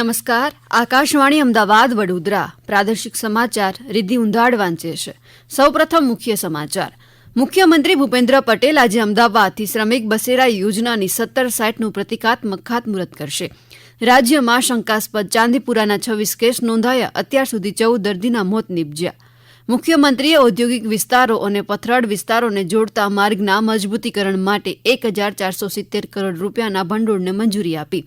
નમસ્કાર. આકાશવાણી અમદાવાદ વડોદરા પ્રાદેશિક સમાચાર રિદ્ધિ ઉંધાડ વાંચે છે. સૌપ્રથમ મુખ્ય સમાચાર. મુખ્યમંત્રી ભૂપેન્દ્ર પટેલ આજે અમદાવાદથી શ્રમિક બસેરા યોજનાની 1760નું પ્રતિકાત્મક ખાતમુહૂર્ત કરશે. રાજ્યમાં શંકાસ્પદ ચાંદીપુરાના 26 કેસ નોંધાયા. અત્યાર સુધી 14 દર્દીના મોત નીપજ્યા. મુખ્યમંત્રીએ ઔદ્યોગિક વિસ્તારો અને પથરાળ વિસ્તારોને જોડતા માર્ગના મજબૂતીકરણ માટે 1470 કરોડ રૂપિયાના ભંડોળને મંજૂરી આપી.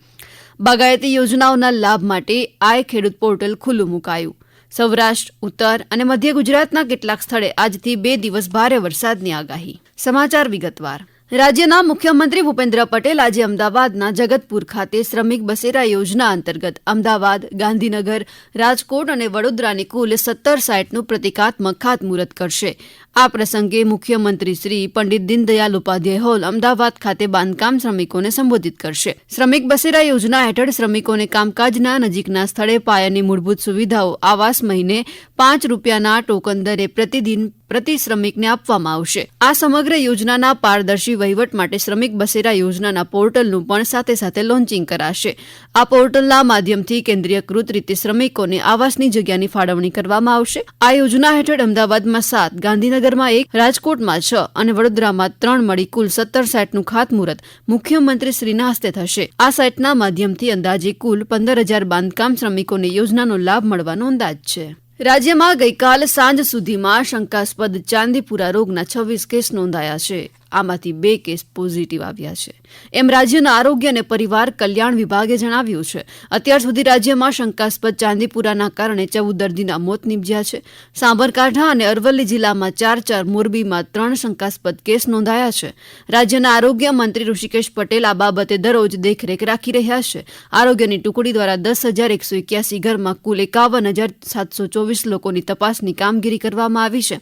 બાગાયતી યોજનાઓના લાભ માટે આય ખેડૂત પોર્ટલ ખુલ્લું મુકાયું. સૌરાષ્ટ્ર, ઉત્તર અને મધ્ય ગુજરાતના કેટલાક સ્થળે આજથી 2 દિવસ ભારે વરસાદની આગાહી. સમાચાર વિગતવાર. રાજ્યના મુખ્યમંત્રી ભૂપેન્દ્ર પટેલ આજે અમદાવાદના જગતપુર ખાતે શ્રમિક બસેરા યોજના અંતર્ગત અમદાવાદ, ગાંધીનગર, રાજકોટ અને વડોદરાની કુલ 1760નું પ્રતિકાત્મક ખાતમુહૂર્ત કરશે. આ પ્રસંગે મુખ્યમંત્રી શ્રી પંડિત દીનદયાલ ઉપાધ્યાય હોલ અમદાવાદ ખાતે બાંધકામ શ્રમિકોને સંબોધિત કરશે. શ્રમિક બસેરા યોજના હેઠળ શ્રમિકોને કામકાજના નજીકના સ્થળે પાયાની મૂળભૂત સુવિધાઓ આવાસ મહિને ₹5ના ટોકન દરે પ્રતિદિન પ્રતિ શ્રમિકને આપવામાં આવશે. આ સમગ્ર યોજનાના પારદર્શી વહીવટ માટે શ્રમિક બસેરા યોજનાના પોર્ટલનું પણ સાથે સાથે લોન્ચિંગ કરાશે. આ પોર્ટલના માધ્યમથી કેન્દ્રીયકૃત રીતે શ્રમિકોને આવાસની જગ્યાની ફાળવણી કરવામાં આવશે. આ યોજના હેઠળ અમદાવાદમાં 7, ગાંધીનગરમાં 1, રાજકોટમાં 6 અને વડોદરામાં 3 મળી કુલ 1760નું ખાતમુહૂર્ત મુખ્યમંત્રીશ્રીના હસ્તે થશે. આ સાઇટના માધ્યમથી અંદાજે કુલ 15,000 બાંધકામ શ્રમિકોને યોજનાનો લાભ મળવાનો અંદાજ છે. રાજ્યમાં ગઈકાલ સાંજ સુધીમાં શંકાસ્પદ ચાંદીપુરા રોગના 26 કેસ નોંધાયા છે. આમાંથી 2 કેસ પોઝિટિવ આવ્યા છે, એમ રાજ્યના આરોગ્ય અને પરિવાર કલ્યાણ વિભાગે જણાવ્યું છે. અત્યાર સુધી રાજ્યમાં શંકાસ્પદ ચાંદીપુરાના કારણે 14 દર્દીના મોત નીપજ્યા છે. સાબરકાંઠા અને અરવલ્લી જિલ્લામાં 4, મોરબીમાં 3 શંકાસ્પદ કેસ નોંધાયા છે. રાજ્યના આરોગ્ય મંત્રી ઋષિકેશ પટેલ આ બાબતે દરરોજ દેખરેખ રાખી રહ્યા છે. આરોગ્યની ટુકડી દ્વારા 10,181 ઘરમાં કુલ 51,724 લોકોની તપાસની કામગીરી કરવામાં આવી છે.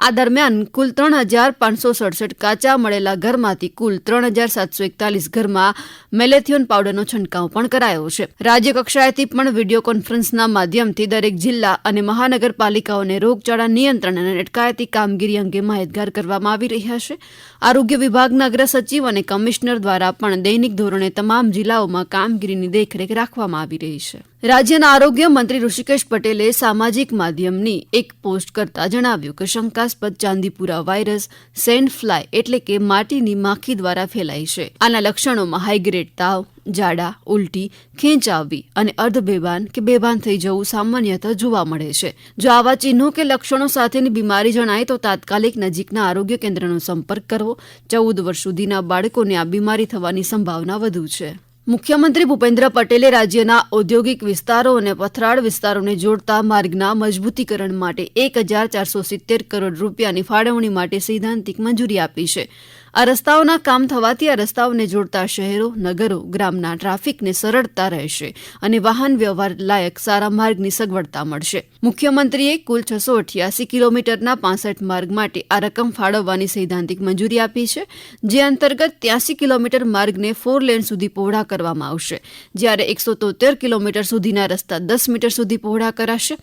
આ દરમિયાન કુલ 3,567 કાચા મળેલા ઘરમાંથી કુલ 3,741 ઘરમાં મેલેથિયોન પાવડરનો છંટકાવ પણ કરાયો છે. રાજ્ય કક્ષાએથી પણ વિડીયો કોન્ફરન્સના માધ્યમથી દરેક જિલ્લા અને મહાનગરપાલિકાઓને રોગચાળા નિયંત્રણ અને અટકાયતી કામગીરી અંગે માહિતગાર કરવામાં આવી રહ્યા છે. આરોગ્ય વિભાગના અગ્ર સચિવ અને કમિશનર દ્વારા પણ દૈનિક ધોરણે તમામ જિલ્લાઓમાં કામગીરીની દેખરેખ રાખવામાં આવી રહી છે. રાજ્યના આરોગ્ય મંત્રી ઋષિકેશ પટેલે સામાજિક માધ્યમની એક પોસ્ટ કરતા જણાવ્યું કે શંકાસ્પદ ચાંદીપુરા વાયરસ સેન્ડ ફ્લાય એટલે કે માટીની માખી દ્વારા ફેલાય છે. આના લક્ષણોમાં હાઈગ્રેડ તાવ, ઝાડા, ઉલટી, ખેંચ આવવી અને અર્ધબેભાન કે બેભાન થઈ જવું સામાન્યતઃ જોવા મળે છે. જો આવા ચિહ્નો કે લક્ષણો સાથેની બીમારી જણાય તો તાત્કાલિક નજીકના આરોગ્ય કેન્દ્રનો સંપર્ક કરવો. 14 વર્ષ સુધીના બાળકોને આ બીમારી થવાની સંભાવના વધુ છે. મુખ્યમંત્રી ભૂપેન્દ્ર પટેલે રાજ્યના ઔદ્યોગિક વિસ્તારો અને પથરાળ વિસ્તારોને જોડતા માર્ગના મજબૂતીકરણ માટે 1470 કરોડ રૂપિયાની ફાળવણી માટે સૈદ્ધાંતિક મંજૂરી આપી છે. આ રસ્તાઓના કામ થવાથી આ રસ્તાઓને જોડતા શહેરો, નગરો, ગ્રામના ટ્રાફિકને સરળતા રહેશે અને વાહન વ્યવહાર લાયક સારા માર્ગની સગવડતા મળશે. મુખ્યમંત્રીએ કુલ 688 કિલોમીટરના 65 માર્ગ માટે આ રકમ ફાળવવાની સૈદ્ધાંતિક મંજૂરી આપી છે, જે અંતર્ગત 83 કિલોમીટર માર્ગને 4 લેન સુધી પહોળા કરવામાં આવશે, જ્યારે 173 કિલોમીટર સુધીના રસ્તા 10 મીટર સુધી પહોળા કરાશે.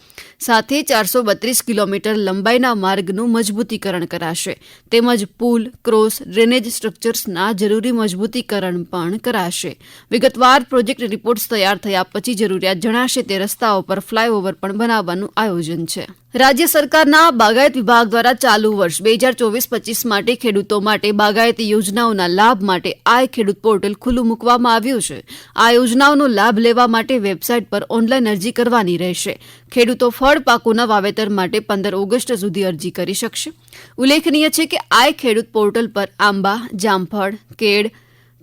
સાથે 432 કિલોમીટર લંબાઈના માર્ગનું મજબૂતીકરણ કરાશે, તેમજ પુલ, ક્રોસ, ડ્રેનેજ સ્ટ્રક્ચર્સના જરૂરી મજબૂતીકરણ પણ કરાશે. વિગતવાર પ્રોજેક્ટ રિપોર્ટ્સ તૈયાર થયા પછી જરૂરિયાત જણાશે તે રસ્તાઓ પર ફ્લાયઓવર પણ બનાવવાનું આયોજન છે. રાજ્ય સરકારના બાગાયત વિભાગ દ્વારા ચાલુ વર્ષ 2024-25 માટે ખેડૂતો માટે બાગાયતી યોજનાઓના લાભ માટે આય ખેડૂત પોર્ટલ ખુલ્લું મૂકવામાં આવ્યું છે. આ યોજનાઓનો લાભ લેવા માટે વેબસાઇટ પર ઓનલાઈન અરજી કરવાની રહેશે. ખેડૂતો ફળ પાકોના વાવેતર માટે 15 ઓગસ્ટ સુધી અરજી કરી શકશે. ઉલ્લેખનીય છે કે આય ખેડૂત પોર્ટલ પર આંબા, જામફળ, કેળ,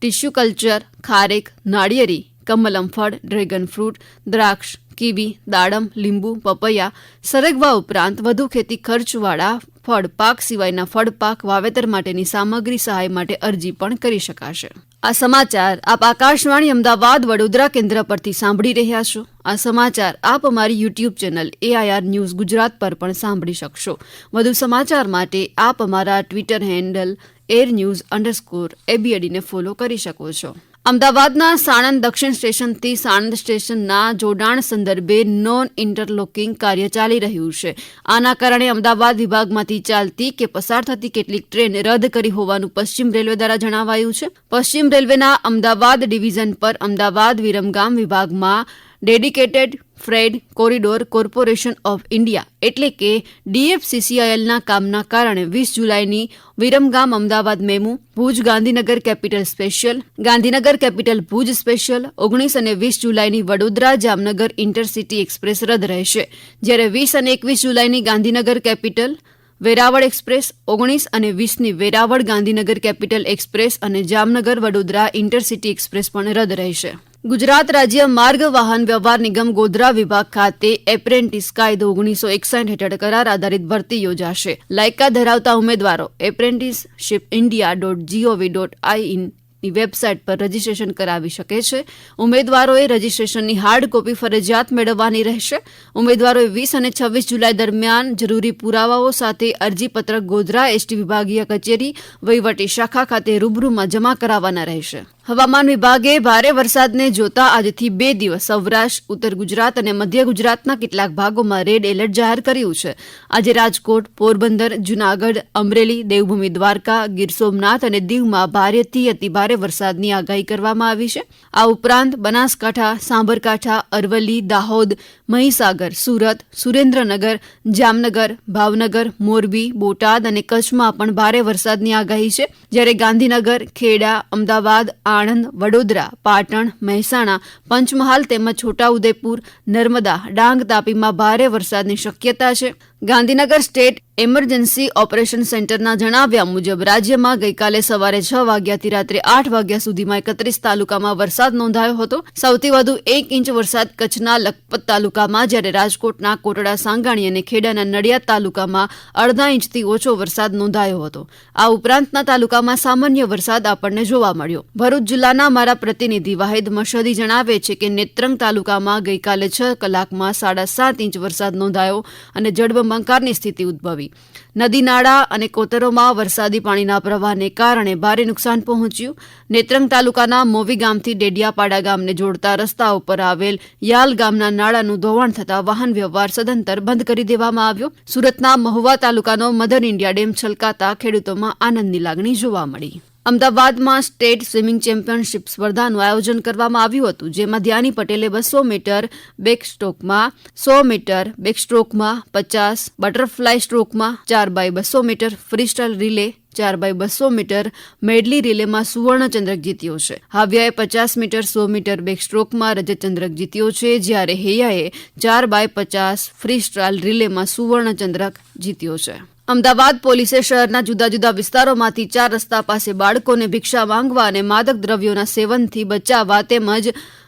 ટિશ્યુ કલ્ચર, ખારેક, નાળિયેરી, કમલમ ફળ, ડ્રેગન ફ્રૂટ, દ્રાક્ષ, કીવી, દાડમ, લીંબુ, પપૈયા, સરગવા ઉપરાંત વધુ ખેતી ખર્ચવાળા ફળ પાક સિવાયના ફળ પાક વાવેતર માટેની સામગ્રી સહાય માટે અરજી પણ કરી શકાશે. આ સમાચાર આપ આકાશવાણી અમદાવાદ વડોદરા કેન્દ્ર પરથી સાંભળી રહ્યા છો. આ સમાચાર આપ અમારી YouTube channel AIR news Gujarat પર પણ સાંભળી શકશો. વધુ સમાચાર માટે આપ અમારા ટ્વિટર હેન્ડલ airnews_abd ને ફોલો કરી શકો છો. અમદાવાદના સાણંદ દક્ષિણ સ્ટેશનથી સાણંદ સ્ટેશનના જોડાણ સંદર્ભે નોન ઇન્ટરલોકિંગ કાર્ય ચાલી રહ્યું છે. આના કારણે અમદાવાદ વિભાગમાંથી ચાલતી કે પસાર થતી કેટલીક ટ્રેન રદ કરી હોવાનું પશ્ચિમ રેલવે દ્વારા જણાવાયું છે. પશ્ચિમ રેલવેના અમદાવાદ ડિવિઝન પર અમદાવાદ વિરમગામ વિભાગમાં dedicated freight corridor corporation of India એટલે કે DFCCILના કામના કારણે 20 જુલાઈની Viramgam Ahmedabad MEMU, Bhuj Gandhinagar capital special, Gandhinagar capital Bhuj special, 19 અને 20 જુલાઈની વડોદરા જામનગર ઇન્ટરસિટી એક્સપ્રેસ રદ રહેશે, જ્યારે 20 અને 21 જુલાઈની ગાંધીનગર કેપિટલ વેરાવળ એક્સપ્રેસ, 19 અને 20ની વેરાવળ ગાંધીનગર કેપિટલ એક્સપ્રેસ અને જામનગર વડોદરા ઇન્ટરસિટી એક્સપ્રેસ પણ રદ રહેશે. ગુજરાત રાજ્ય માર્ગ વાહન વ્યવહાર નિગમ ગોધરા વિભાગ ખાતે એપ્રેન્ટિસ કાયદો 1961 હેઠળ કરાર આધારિત ભરતી યોજાશે. લાયકાત ધરાવતા ઉમેદવારો apprenticeshipindia.gov.in ની વેબસાઇટ પર રજીસ્ટ્રેશન કરાવી શકે છે. ઉમેદવારોએ રજીસ્ટ્રેશનની હાર્ડ કોપી ફરજિયાત મેળવવાની રહેશે. ઉમેદવારોએ 20 અને 26 જુલાઈ દરમિયાન જરૂરી પુરાવાઓ સાથે અરજીપત્રક ગોધરા એસટી વિભાગીય કચેરી વહીવટી શાખા ખાતે રૂબરૂમાં જમા કરાવવાના રહેશે. હવામાન વિભાગે ભારે વરસાદને જોતા આજથી 2 દિવસ સૌરાષ્ટ્ર, ઉત્તર ગુજરાત અને મધ્ય ગુજરાતના કેટલાક ભાગોમાં રેડ એલર્ટ જાહેર કર્યું છે. આજે રાજકોટ, પોરબંદર, જૂનાગઢ, અમરેલી, દેવભૂમિ દ્વારકા, ગીર સોમનાથ અને દીવમાં ભારેથી અતિભારે વરસાદની આગાહી કરવામાં આવી છે. આ ઉપરાંત બનાસકાંઠા, સાબરકાંઠા, અરવલ્લી, દાહોદ, મહીસાગર, સુરત, સુરેન્દ્રનગર, જામનગર, ભાવનગર, મોરબી, બોટાદ અને કચ્છમાં પણ ભારે વરસાદની આગાહી છે, જ્યારે ગાંધીનગર, ખેડા, અમદાવાદ, આણંદ, વડોદરા, પાટણ, મહેસાણા, પંચમહાલ તેમજ છોટાઉદેપુર, નર્મદા, ડાંગ, તાપીમાં ભારે વરસાદની શક્યતા છે. ગાંધીનગર સ્ટેટ એમરજન્સી ઓપરેશન સેન્ટરના જણાવ્યા મુજબ રાજ્યમાં ગઈકાલે સવારે 6 વાગ્યાથી રાત્રે 8 વાગ્યા સુધીમાં 31 તાલુકામાં વરસાદ નોંધાયો હતો. સૌથી વધુ 1 ઇંચ વરસાદ કચ્છના લખપત તાલુકામાં, જ્યારે રાજકોટના કોટડા, સાંગાણી અને ખેડાના નડિયાદ તાલુકામાં અડધા ઇંચથી ઓછો વરસાદ નોંધાયો હતો. આ ઉપરાંતના તાલુકામાં સામાન્ય વરસાદ આપણને જોવા મળ્યો. ભરૂચ જિલ્લાના અમારા પ્રતિનિધિ વાહિદ મશહદી જણાવે છે કે નેત્રંગ તાલુકામાં ગઈકાલે 6 કલાકમાં 7.5 ઇંચ વરસાદ નોંધાયો અને જળબંબાકારની સ્થિતિ ઉદ્ભવી. નદી, નાળા અને કોતરોમાં વરસાદી પાણીના પ્રવાહને કારણે ભારે નુકસાન પહોંચ્યું. નેત્રંગ તાલુકાના મોવી ગામથી ડેડિયાપાડા ગામને જોડતા રસ્તા ઉપર આવેલ યાલ ગામના નાળાનું ધોવાણ થતાં વાહન વ્યવહાર સદંતર બંધ કરી દેવામાં આવ્યો. સુરતના મહુવા તાલુકાનો મધર ઇન્ડિયા ડેમ છલકાતા ખેડૂતોમાં આનંદની લાગણી જોવા મળી. અમદાવાદમાં સ્ટેટ સ્વિમિંગ ચેમ્પિયનશિપ સ્પર્ધાનું આયોજન કરવામાં આવ્યું હતું, જેમાં ધ્યાની પટેલે 200 મીટર બેકસ્ટ્રોકમાં, 100 મીટર બેકસ્ટ્રોકમાં, 50 બટરફ્લાય સ્ટ્રોકમાં, 4x200 metre freestyle relay, 4x200 metre medley રિલેમાં સુવર્ણચંદ્રક જીત્યો છે. હાવ્યાએ 50 મીટર 100 મીટર બેકસ્ટ્રોકમાં રજતચંદ્રક જીત્યો છે, જ્યારે હૈયાએ 4x50 ફ્રીસ્ટાઇલ રિલેમાં સુવર્ણચંદ્રક જીત્યો છે. અમદાવાદ પોલીસે શહેરના જુદા જુદા વિસ્તારોમાંથી 4 રસ્તા પાસે બાળકોને ભિક્ષા માંગવા અને માદક દ્રવ્યોના સેવનથી બચાવવા તેમજ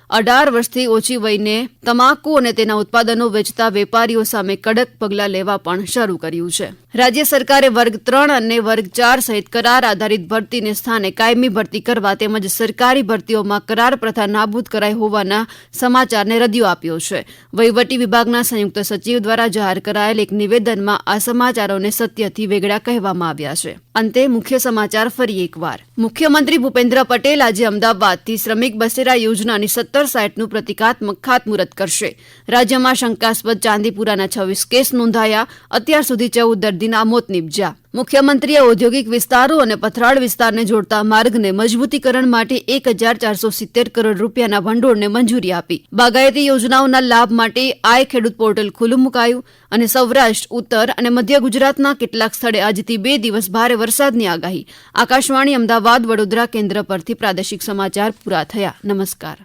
18 વર્ષથી ઓછી વયને તમાકુ અને તેના ઉત્પાદનો વેચતા વેપારીઓ સામે કડક પગલાં લેવા પણ શરૂ કર્યું છે. રાજ્ય સરકારે વર્ગ 3 અને વર્ગ 4 સહિત કરાર આધારિત ભરતીને સ્થાને કાયમી ભરતી કરવા તેમજ સરકારી ભરતીઓમાં કરાર પ્રથા નાબૂદ કરાઈ હોવાના સમાચારને રદિયો આપ્યો છે. વહીવટી વિભાગના સંયુક્ત સચિવ દ્વારા જાહેર કરાયેલ એક નિવેદનમાં આ સમાચારોને સત્યથી વેગળા કહેવામાં આવ્યા છે. અંતે મુખ્ય સમાચાર ફરી એકવાર. મુખ્યમંત્રી ભૂપેન્દ્ર પટેલ આજે અમદાવાદથી શ્રમિક બસેરા યોજનાની 17 સાઇટનું પ્રતિકાત્મક ખાતમુહૂર્ત કરશે. રાજ્યમાં શંકાસ્પદ ચાંદીપુરાના 26 કેસ નોંધાયા. અત્યાર સુધી 14 દર્દીના મોત નીપજ્યા. મુખ્યમંત્રીએ ઔદ્યોગિક વિસ્તારો અને પથરાળ વિસ્તારને જોડતા માર્ગને મજબૂતીકરણ માટે 1470 કરોડ રૂપિયાના ભંડોળને મંજૂરી આપી. બાગાયતી યોજનાઓના લાભ માટે આઈ ખેડૂત પોર્ટલ ખુલ્લું મુકાયું અને સૌરાષ્ટ્ર, ઉત્તર અને મધ્ય ગુજરાતના કેટલાક સ્થળે આજથી 2 દિવસ ભારે વરસાદની આગાહી. આકાશવાણી અમદાવાદ વડોદરા કેન્દ્ર પરથી પ્રાદેશિક સમાચાર પૂરા થયા. નમસ્કાર.